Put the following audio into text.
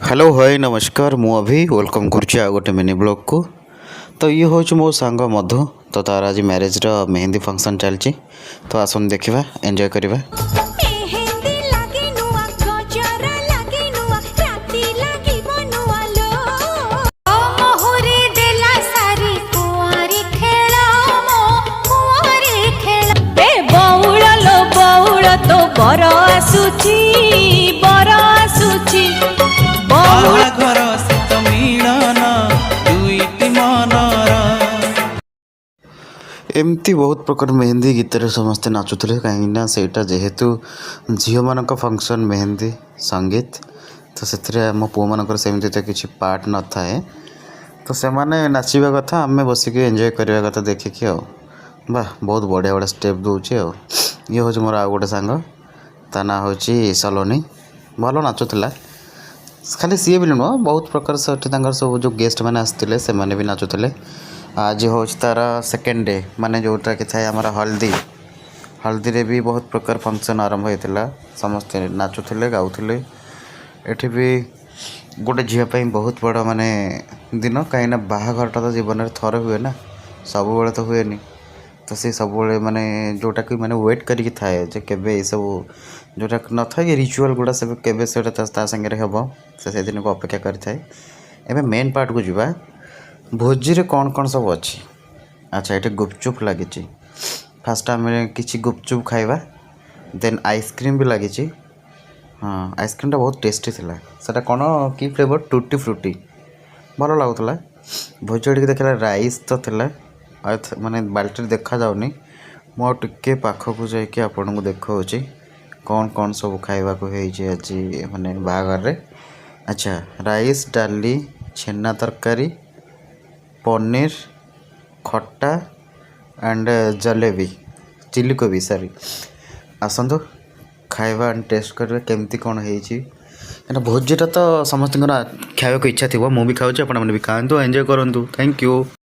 Hello hi नमस्कार मु अभी वेलकम करुच्ची आ गोटे मिनी ब्लॉग को। तो ये हूँ मो सांग मधु। तो तार आज मैरिज मेहंदी फंक्शन चलती। तो आसन देखा एंजॉय करवा। बर आसुची बर आसुची बाहाघर सत मिलन दुईटी मनर एमती बहुत प्रकार मेहंदी गीत समस्ते नाचुले कहीं सेटा जेहेतु झील मान फंक्शन मेहंदी संगीत तो से मो पु मान सेमती तो किसी पार्ट न थाए। तो से मैंने नाचवा कथा आम बसिक एंजॉय करवा कथा देखिकी आ वाह बहुत बढ़िया बढ़िया स्टेप दूचे आ। ये हूँ मोर आउ गोटे सांग ता ना हूँ सलोनी भल नाचुला खाली सी भी नुह बहुत प्रकार सब जो गेस्ट मैंने आसते से मैंने भी नाचुले। आज हूँ तार सेकेंड डे माने जोटा कि थाए आमर हल्दी हल्दी रे भी बहुत प्रकार फंक्शन आरंभ होता समस्ते नाचुले गाउले। एठी भी गोटे झीपाई बहुत बड़ माने दिन कहीं बाहाघरटा तो जीवन में थर हुए ना सब बेले तो हुए तो सी सब माने जोटा कि माने वेट करिकी थाए जे केबे ये सब जोटा न था रिचुअल गुड़ा सब केबे से सागे हम से दिन को अपेक्षा करें। एवं मेन पार्ट को जीवा भोजी रे कौन कौन सब अच्छी। अच्छा ये गुपचुप लगी फास्ट आम कि गुपचुप खाइबा देन आइसक्रीम भी लगी। हाँ आइसक्रीम बहुत टेस्टी थिला सेटा कौन कि फ्लेवर टूटी फ्रूटी भल लगुला। भोज टी देखला राइस तो थिला माने बाल्टी देखा जाऊनी मो टिके पाखक जाकि आपन को देखा कौन कौन सब खाइबा को आज माने बाहाघर रे। अच्छा राइस डाली छेना तरकारी पनीर खट्टा एंड जलेबी चिली कोबी सॉरी आसतु खाइबा टेस्ट करवा केमती कौन है भोजीटा तो समस्त खावा को इच्छा थी मुझे भी खाऊँ आपने भी खातु एंजॉय करूँ। Thank you.